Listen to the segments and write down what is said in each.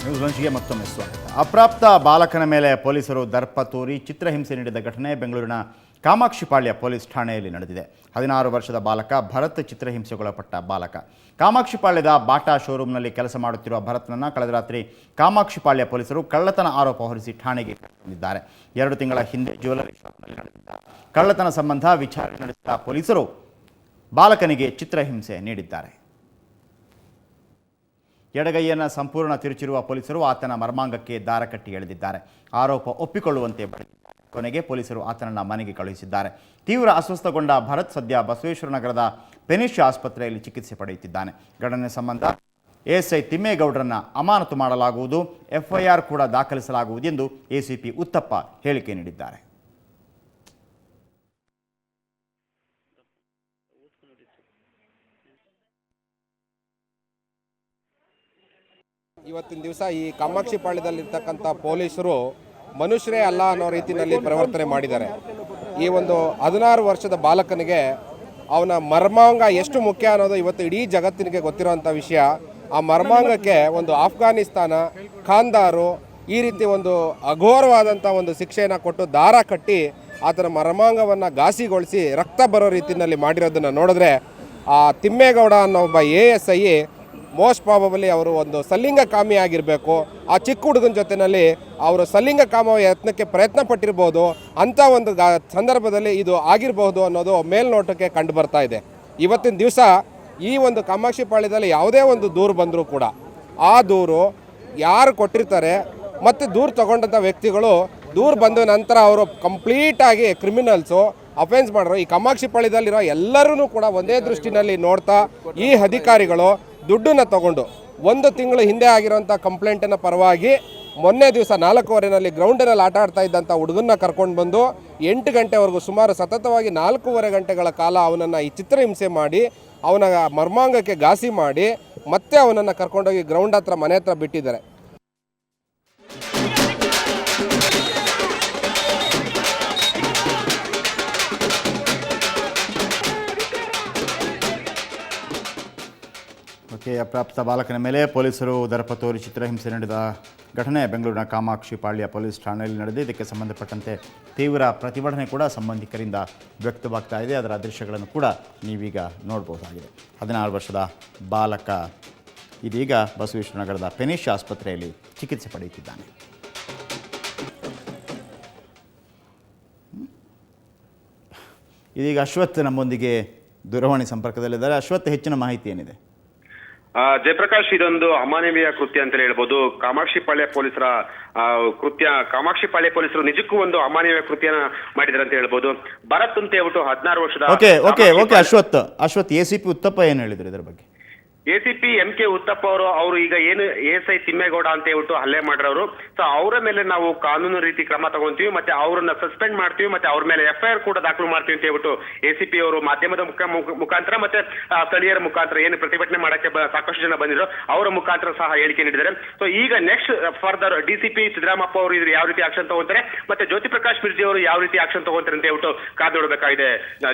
News ಲಂಚ್ಗೆ ಮತ್ತೊಮ್ಮೆ ಸ್ವಾಗತ. ಅಪ್ರಾಪ್ತ ಬಾಲಕನ ಮೇಲೆ ಪೊಲೀಸರು ದರ್ಪ ತೋರಿ ಚಿತ್ರಹಿಂಸೆ ನೀಡಿದ ಘಟನೆ ಬೆಂಗಳೂರಿನ ಕಾಮಾಕ್ಷಿಪಾಳ್ಯ ಪೊಲೀಸ್ ಠಾಣೆಯಲ್ಲಿ ನಡೆದಿದೆ. 16 ವರ್ಷದ ಬಾಲಕ ಭರತ್ ಚಿತ್ರಹಿಂಸೆಗೊಳಪಟ್ಟ ಬಾಲಕ. ಕಾಮಾಕ್ಷಿಪಾಳ್ಯದ ಬಾಟಾ ಶೋರೂಮ್ನಲ್ಲಿ ಕೆಲಸ ಮಾಡುತ್ತಿರುವ ಭರತ್ನನ್ನು ಕಳೆದ ರಾತ್ರಿ ಕಾಮಾಕ್ಷಿಪಾಳ್ಯ ಪೊಲೀಸರು ಕಳ್ಳತನ ಆರೋಪ ಹೊರಿಸಿ ಠಾಣೆಗೆ ತಂದಿದ್ದಾರೆ. 2 ತಿಂಗಳ ಹಿಂದೆ ಜ್ಯುವೆಲರಿ ಶಾಪ್ನಲ್ಲಿ ನಡೆದಿದ್ದ ಕಳ್ಳತನ ಸಂಬಂಧ ವಿಚಾರಣೆ ನಡೆಸಿದ ಪೊಲೀಸರು ಬಾಲಕನಿಗೆ ಚಿತ್ರಹಿಂಸೆ ನೀಡಿದ್ದಾರೆ. ಎಡಗೈಯನ್ನು ಸಂಪೂರ್ಣ ತಿರುಚಿರುವ ಪೊಲೀಸರು ಆತನ ಮರ್ಮಾಂಗಕ್ಕೆ ದಾರ ಕಟ್ಟಿ ಎಳೆದಿದ್ದಾರೆ. ಆರೋಪ ಒಪ್ಪಿಕೊಳ್ಳುವಂತೆ ಕೊನೆಗೆ ಪೊಲೀಸರು ಆತನನ್ನು ಮನೆಗೆ ಕಳುಹಿಸಿದ್ದಾರೆ. ತೀವ್ರ ಅಸ್ವಸ್ಥಗೊಂಡ ಭರತ್ ಸದ್ಯ ಬಸವೇಶ್ವರ ನಗರದ ಪೆನಿಶ್ ಆಸ್ಪತ್ರೆಯಲ್ಲಿ ಚಿಕಿತ್ಸೆ ಪಡೆಯುತ್ತಿದ್ದಾನೆ. ಘಟನೆ ಸಂಬಂಧ ಎಎಸ್ಐ ತಿಮ್ಮೇಗೌಡರನ್ನು ಅಮಾನತು ಮಾಡಲಾಗುವುದು, ಎಫ್ಐಆರ್ ಕೂಡ ದಾಖಲಿಸಲಾಗುವುದು ಎಂದು ಎಸಿಪಿ ಉತ್ತಪ್ಪ ಹೇಳಿಕೆ ನೀಡಿದ್ದಾರೆ. ಇವತ್ತಿನ ದಿವಸ ಈ ಕಾಮಾಕ್ಷಿಪಾಳ್ಯದಲ್ಲಿರ್ತಕ್ಕಂಥ ಪೊಲೀಸರು ಮನುಷ್ಯರೇ ಅಲ್ಲ ಅನ್ನೋ ರೀತಿಯಲ್ಲಿ ಪ್ರವರ್ತನೆ ಮಾಡಿದ್ದಾರೆ. ಈ ಒಂದು 16 ವರ್ಷದ ಬಾಲಕನಿಗೆ ಅವನ ಮರ್ಮಾಂಗ ಎಷ್ಟು ಮುಖ್ಯ ಅನ್ನೋದು ಇವತ್ತು ಇಡೀ ಜಗತ್ತಿನಿಗೆ ಗೊತ್ತಿರುವಂಥ ವಿಷಯ. ಆ ಮರ್ಮಾಂಗಕ್ಕೆ ಒಂದು ಆಫ್ಘಾನಿಸ್ತಾನ, ಖಾಂದಾರು ಈ ರೀತಿ ಒಂದು ಅಘೋರವಾದಂಥ ಒಂದು ಶಿಕ್ಷೆಯನ್ನು ಕೊಟ್ಟು ದಾರ ಕಟ್ಟಿ ಆತನ ಮರ್ಮಾಂಗವನ್ನು ಘಾಸಿಗೊಳಿಸಿ ರಕ್ತ ಬರೋ ರೀತಿಯಲ್ಲಿ ಮಾಡಿರೋದನ್ನು ನೋಡಿದ್ರೆ ಆ ತಿಮ್ಮೇಗೌಡ ಅನ್ನೋ ಒಬ್ಬ ASI ಮೋಸ್ಟ್ ಪ್ರಾಬಬಲಿ ಅವರು ಒಂದು ಸಲಿಂಗ ಕಾಮಿ ಆಗಿರಬೇಕು. ಆ ಚಿಕ್ಕ ಹುಡುಗನ ಜೊತೆಯಲ್ಲಿ ಅವರು ಸಲಿಂಗ ಕಾಮ ಯತ್ನಕ್ಕೆ ಪ್ರಯತ್ನ ಪಟ್ಟಿರ್ಬೋದು. ಅಂಥ ಒಂದು ಸಂದರ್ಭದಲ್ಲಿ ಇದು ಆಗಿರಬಹುದು ಅನ್ನೋದು ಮೇಲ್ನೋಟಕ್ಕೆ ಕಂಡು ಬರ್ತಾ ಇದೆ. ಇವತ್ತಿನ ದಿವಸ ಈ ಒಂದು ಕಾಮಾಕ್ಷಿಪಾಳ್ಯದಲ್ಲಿ ಯಾವುದೇ ಒಂದು ದೂರು ಬಂದರೂ ಕೂಡ ಆ ದೂರು ಯಾರು ಕೊಟ್ಟಿರ್ತಾರೆ ಮತ್ತು ದೂರು ತಗೊಂಡಂಥ ವ್ಯಕ್ತಿಗಳು ದೂರು ಬಂದ ನಂತರ ಅವರು ಕಂಪ್ಲೀಟಾಗಿ ಕ್ರಿಮಿನಲ್ಸು ಅಫೆನ್ಸ್ ಮಾಡೋರು. ಈ ಕಾಮಾಕ್ಷಿಪಾಳ್ಯದಲ್ಲಿರೋ ಎಲ್ಲರೂ ಕೂಡ ಒಂದೇ ದೃಷ್ಟಿನಲ್ಲಿ ನೋಡ್ತಾ ಈ ಅಧಿಕಾರಿಗಳು ದುಡ್ಡನ್ನು ತಗೊಂಡು 1 ತಿಂಗಳು ಹಿಂದೆ ಆಗಿರೋಂಥ ಕಂಪ್ಲೇಂಟಿನ ಪರವಾಗಿ ಮೊನ್ನೆ ದಿವಸ 4:15 ಗ್ರೌಂಡಿನಲ್ಲಿ ಆಟ ಆಡ್ತಾ ಇದ್ದಂಥ ಹುಡುಗನ್ನ ಕರ್ಕೊಂಡು ಬಂದು 8 ಗಂಟೆವರೆಗೂ ಸುಮಾರು ಸತತವಾಗಿ 4.5 ಗಂಟೆಗಳ ಕಾಲ ಅವನನ್ನು ಈ ಚಿತ್ರಹಿಂಸೆ ಮಾಡಿ ಅವನ ಮರ್ಮಾಂಗಕ್ಕೆ ಘಾಸಿ ಮಾಡಿ ಮತ್ತೆ ಅವನನ್ನು ಕರ್ಕೊಂಡೋಗಿ ಗ್ರೌಂಡ್ ಹತ್ರ ಮನೆ ಹತ್ರ ಬಿಟ್ಟಿದ್ದಾರೆ. ಅಪ್ರಾಪ್ತ ಬಾಲಕನ ಮೇಲೆ ಪೊಲೀಸರು ದರ್ಪ ತೋರಿ ಚಿತ್ರಹಿಂಸೆ ನೀಡಿದ ಘಟನೆ ಬೆಂಗಳೂರಿನ ಕಾಮಾಕ್ಷಿಪಾಳ್ಯ ಪೊಲೀಸ್ ಠಾಣೆಯಲ್ಲಿ ನಡೆದಿದೆ. ಇದಕ್ಕೆ ಸಂಬಂಧಪಟ್ಟಂತೆ ತೀವ್ರ ಪ್ರತಿಭಟನೆ ಕೂಡ ಸಂಬಂಧಿಕರಿಂದ ವ್ಯಕ್ತವಾಗ್ತಾ ಇದೆ. ಅದರ ದೃಶ್ಯಗಳನ್ನು ಕೂಡ ನೀವೀಗ ನೋಡಬಹುದಾಗಿದೆ. 16 ವರ್ಷದ ಬಾಲಕ ಇದೀಗ ಬಸವೇಶ್ವರ ನಗರದ ಪೆನಿಶ್ ಆಸ್ಪತ್ರೆಯಲ್ಲಿ ಚಿಕಿತ್ಸೆ ಪಡೆಯುತ್ತಿದ್ದಾನೆ. ಇದೀಗ ಅಶ್ವಥ್ ನಮ್ಮೊಂದಿಗೆ ದೂರವಾಣಿ ಸಂಪರ್ಕದಲ್ಲಿದ್ದಾರೆ. ಅಶ್ವಥ್, ಹೆಚ್ಚಿನ ಮಾಹಿತಿ ಏನಿದೆ? ಜಯಪ್ರಕಾಶ್, ಇದೊಂದು ಅಮಾನವೀಯ ಕೃತ್ಯ ಅಂತ ಹೇಳ್ಬೋದು. ಕಾಮಾಕ್ಷಿಪಾಳ್ಯ ಪೊಲೀಸರ ಕೃತ್ಯ. ಕಾಮಾಕ್ಷಿಪಾಳ್ಯ ಪೊಲೀಸರು ನಿಜಕ್ಕೂ ಒಂದು ಅಮಾನವೀಯ ಕೃತ್ಯನ ಮಾಡಿದ್ದಾರೆ ಅಂತ ಹೇಳ್ಬೋದು. ಭರತ್ ಅಂತ ಹೇಳ್ಬಿಟ್ಟು 16 ವರ್ಷದ ಅಶ್ವಥ್ ಎಸಿಪಿ ಉತ್ತಪ್ಪ ಏನು ಹೇಳಿದ್ರು ಇದರ ಬಗ್ಗೆ? ACP MK ಉತ್ತಪ್ಪ ಅವರು ಈಗ ಏನು ASI ತಿಮ್ಮೇಗೌಡ ಅಂತ ಹೇಳ್ಬಿಟ್ಟು ಹಲ್ಲೆ ಮಾಡಿರೋರು. ಸೊ ಅವರ ಮೇಲೆ ನಾವು ಕಾನೂನು ರೀತಿ ಕ್ರಮ ತಗೊಂತೀವಿ, ಮತ್ತೆ ಅವರನ್ನ ಸಸ್ಪೆಂಡ್ ಮಾಡ್ತೀವಿ, ಮತ್ತೆ ಅವ್ರ ಮೇಲೆ FIR ಕೂಡ ದಾಖಲು ಮಾಡ್ತೀವಿ ಅಂತ ಹೇಳ್ಬಿಟ್ಟು ACP ಅವರು ಮಾಧ್ಯಮದ ಮುಖಾಂತರ ಮತ್ತೆ ಸ್ಥಳೀಯರ ಮುಖಾಂತರ ಏನು ಪ್ರತಿಭಟನೆ ಮಾಡಕ್ಕೆ ಸಾಕಷ್ಟು ಜನ ಬಂದಿದ್ರು ಅವರ ಮುಖಾಂತರ ಸಹ ಹೇಳಿಕೆ ನೀಡಿದ್ದಾರೆ. ಸೊ ಈಗ ನೆಕ್ಸ್ಟ್ ಫರ್ದರ್ DCP ಸಿದ್ದರಾಮಪ್ಪ ಅವರು ಇದ್ರ ಯಾವ ರೀತಿ ಆಕ್ಷನ್ ತಗೊಂತಾರೆ, ಮತ್ತೆ ಜ್ಯೋತಿ ಪ್ರಕಾಶ್ ಮಿರ್ಜಿ ಅವರು ಯಾವ ರೀತಿ ಆಕ್ಷನ್ ತಗೊಂತಾರೆ ಅಂತ ಹೇಳ್ಬಿಟ್ಟು ಕಾದು ನೋಡಬೇಕಾಗಿದೆ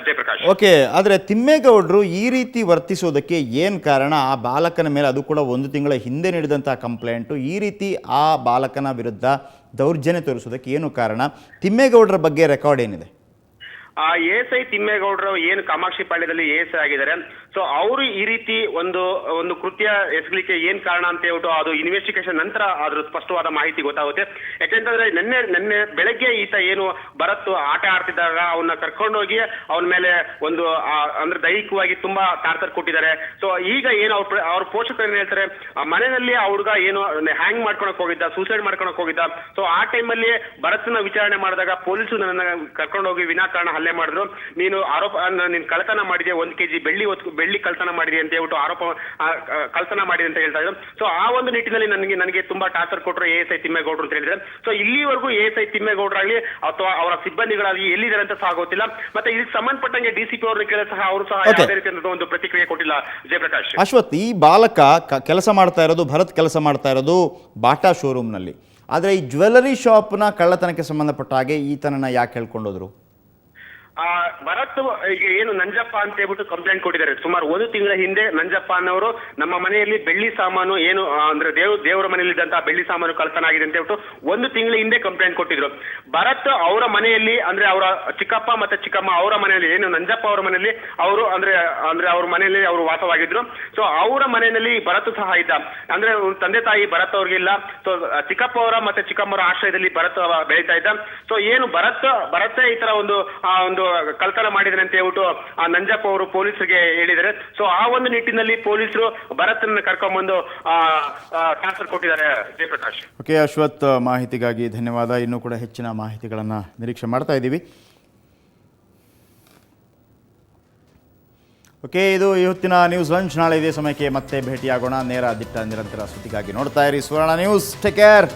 ಜಯಪ್ರಕಾಶ್. ಓಕೆ, ಆದ್ರೆ ತಿಮ್ಮೇಗೌಡರು ಈ ರೀತಿ ವರ್ತಿಸೋದಕ್ಕೆ ಏನ್ ಕಾರಣ? ಆ ಬಾಲಕನ ಮೇಲೆ, ಅದು ಕೂಡ 1 ತಿಂಗಳ ಹಿಂದೆ ನೀಡಿದಂತಹ ಕಂಪ್ಲೇಂಟು, ಈ ರೀತಿ ಆ ಬಾಲಕನ ವಿರುದ್ಧ ದೌರ್ಜನ್ಯ ತೋರಿಸೋದಕ್ಕೆ ಏನು ಕಾರಣ? ತಿಮ್ಮೇಗೌಡರ ಬಗ್ಗೆ ರೆಕಾರ್ಡ್ ಏನಿದೆ? ASI ತಿಮ್ಮೇಗೌಡರು ಏನು ಕಾಮಾಕ್ಷಿಪಾಳ್ಯದಲ್ಲಿ ASI ಆಗಿದ್ದಾರೆ. ಸೊ ಅವರು ಈ ರೀತಿ ಒಂದು ಕೃತ್ಯ ಎಸಗಲಿಕ್ಕೆ ಏನ್ ಕಾರಣ ಅಂತ ಹೇಳ್ಬಿಟ್ಟು ಅದು ಇನ್ವೆಸ್ಟಿಗೇಷನ್ ನಂತರ ಅದ್ರ ಸ್ಪಷ್ಟವಾದ ಮಾಹಿತಿ ಗೊತ್ತಾಗುತ್ತೆ. ಯಾಕೆಂತಂದ್ರೆ ನಿನ್ನೆ ಬೆಳಗ್ಗೆ ಈತ ಏನು ಭರತ್ ಆಟ ಆಡ್ತಿದ್ದಾಗ ಅವನ್ನ ಕರ್ಕೊಂಡೋಗಿ ಅವನ ಮೇಲೆ ಒಂದು ಅಂದ್ರೆ ದೈಹಿಕವಾಗಿ ತುಂಬಾ ಟಾರ್ಚರ್ ಕೊಟ್ಟಿದ್ದಾರೆ. ಸೊ ಈಗ ಏನು ಅವ್ರ ಪೋಷಕರು ಏನ್ ಹೇಳ್ತಾರೆ, ಮನೆಯಲ್ಲಿ ಆ ಹುಡುಗ ಏನು ಹ್ಯಾಂಗ್ ಮಾಡ್ಕೊಳಕ್ ಹೋಗಿದ್ದ, ಸೂಸೈಡ್ ಮಾಡ್ಕೊಳಕ್ ಹೋಗಿದ್ದ. ಸೊ ಆ ಟೈಮಲ್ಲಿ ಭರತ್ನ ವಿಚಾರಣೆ ಮಾಡಿದಾಗ ಪೊಲೀಸರು ನನ್ನ ಕರ್ಕೊಂಡೋಗಿ ವಿನಾಕಾರಣ ಹಲ್ಲೆ ಮಾಡಿದ್ರು. ನೀನು ನೀನ್ ಕಳ್ಳತನ ಮಾಡಿದೆ, 1 kg ಬೆಳ್ಳಿ ಕಳ್ತನ ಮಾಡಿದೆ ಅಂತ ಹೇಳ್ಬಿಟ್ಟು ಕಳ್ತನ ಮಾಡಿದೆ ಅಂತ ಹೇಳ್ತಾ ಇದ್ರು. ಸೊ ಆ ಒಂದು ನಿಟ್ಟಿನಲ್ಲಿ ನನಗೆ ತುಂಬಾ ಟಾರ್ಚರ್ ಕೊಟ್ಟರು ASI ತಿಮ್ಮೇಗೌಡರು ಅಂತ ಹೇಳಿದ್ರೆ. ಸೊ ಇಲ್ಲಿವರೆಗೂ ASI ತಿಮ್ಮೇಗೌಡರಾಗ್ಲಿ ಅಥವಾ ಅವರ ಸಿಬ್ಬಂದಿಗಳಾಗಲಿ ಎಲ್ಲಿದ್ದಾರೆ ಅಂತ ಸಹ ಗೊತ್ತಿಲ್ಲ. ಮತ್ತೆ ಇದಕ್ಕೆ ಸಂಬಂಧಪಟ್ಟಂಗೆ DCP ಅವ್ರನ್ನ ಕೇಳಿದ್ರೆ ಸಹ ಅವರು ಸಹ ಯಾವುದೇ ರೀತಿಯ ಒಂದು ಪ್ರತಿಕ್ರಿಯೆ ಕೊಟ್ಟಿಲ್ಲ ಜಯಪ್ರಕಾಶ್. ಅಶ್ವಥ್, ಈ ಬಾಲಕ ಕೆಲಸ ಮಾಡ್ತಾ ಇರೋದು, ಭರತ್ ಕೆಲಸ ಮಾಡ್ತಾ ಇರೋದು ಬಾಟಾ ಶೋರೂಮ್ನಲ್ಲಿ. ಆದರೆ ಈ ಜ್ಯುವೆಲರಿ ಶಾಪ್ನ ಕಳ್ಳತನಕ್ಕೆ ಸಂಬಂಧಪಟ್ಟ ಹಾಗೆ ಈತನನ್ನ ಯಾಕೆ ಹೇಳ್ಕೊಂಡೋದ್ರು? ಭರತ್ ಈಗ ಏನು ನಂಜಪ್ಪ ಅಂತ ಹೇಳ್ಬಿಟ್ಟು ಕಂಪ್ಲೇಂಟ್ ಕೊಟ್ಟಿದ್ದಾರೆ. ಸುಮಾರು 1 ತಿಂಗಳ ಹಿಂದೆ ನಂಜಪ್ಪ ಅನ್ನೋರು ನಮ್ಮ ಮನೆಯಲ್ಲಿ ಬೆಳ್ಳಿ ಸಾಮಾನು ಏನು ಅಂದ್ರೆ ದೇವರ ಮನೆಯಲ್ಲಿದ್ದಂತಹ ಬೆಳ್ಳಿ ಸಾಮಾನು ಕಳ್ತನ ಆಗಿದೆ ಅಂತ ಹೇಳ್ಬಿಟ್ಟು 1 ತಿಂಗಳ ಹಿಂದೆ ಕಂಪ್ಲೇಂಟ್ ಕೊಟ್ಟಿದ್ರು. ಭರತ್ ಅವರ ಮನೆಯಲ್ಲಿ ಅಂದ್ರೆ ಅವರ ಚಿಕ್ಕಪ್ಪ ಮತ್ತೆ ಚಿಕ್ಕಮ್ಮ ಅವರ ಮನೆಯಲ್ಲಿ ಏನು ನಂಜಪ್ಪ ಅವರ ಮನೆಯಲ್ಲಿ ಅವರು ಅಂದ್ರೆ ಅವ್ರ ಮನೆಯಲ್ಲಿ ಅವರು ವಾಸವಾಗಿದ್ರು. ಸೊ ಅವರ ಮನೆಯಲ್ಲಿ ಭರತ್ ಸಹ ಇದ್ದ. ಅಂದ್ರೆ ತಂದೆ ತಾಯಿ ಭರತ್ ಅವ್ರಿಗಿಲ್ಲ. ಸೊ ಚಿಕ್ಕಪ್ಪ ಅವರ ಮತ್ತೆ ಚಿಕ್ಕಮ್ಮರ ಆಶ್ರಯದಲ್ಲಿ ಭರತ್ ಬೆಳೀತಾ ಇದ್ದ. ಸೊ ಏನು ಭರತ್ ಈ ತರ ಒಂದು ಕಳ್ತನ ಮಾಡಿದ್ರೆ ಅಂತ ಹೇಳ್ಬಿಟ್ಟು ಆ ನಂಜಪ್ಪ ಅವರು ಪೊಲೀಸರಿಗೆ ಹೇಳಿದ್ದಾರೆ. ಸೊ ಆ ಒಂದು ನಿಟ್ಟಿನಲ್ಲಿ ಪೊಲೀಸರು ಭರತ್ನ ಕರ್ಕೊಂಡ್ಬಂದು ಟ್ರಾನ್ಸ್ಫರ್ ಕೊಟ್ಟಿದ್ದಾರೆ. ಜಯಪ್ರಕಾಶ್. ಓಕೆ ಅಶ್ವಥ್, ಮಾಹಿತಿಗಾಗಿ ಧನ್ಯವಾದ. ಇನ್ನೂ ಕೂಡ ಹೆಚ್ಚಿನ ಮಾಹಿತಿಗಳನ್ನು ನಿರೀಕ್ಷೆ ಮಾಡ್ತಾ ಇದ್ದೀವಿ. ಓಕೆ, ಇದು ಇವತ್ತಿನ ನ್ಯೂಸ್ ಲಂಚ್. ನಾಳೆ ಇದೇ ಸಮಯಕ್ಕೆ ಮತ್ತೆ ಭೇಟಿಯಾಗೋಣ. ನೇರ ದಿಟ್ಟ ನಿರಂತರ ಸುದ್ದಿಗಾಗಿ ನೋಡ್ತಾ ಇರಿ ಸುವರ್ಣ ನ್ಯೂಸ್. Take care.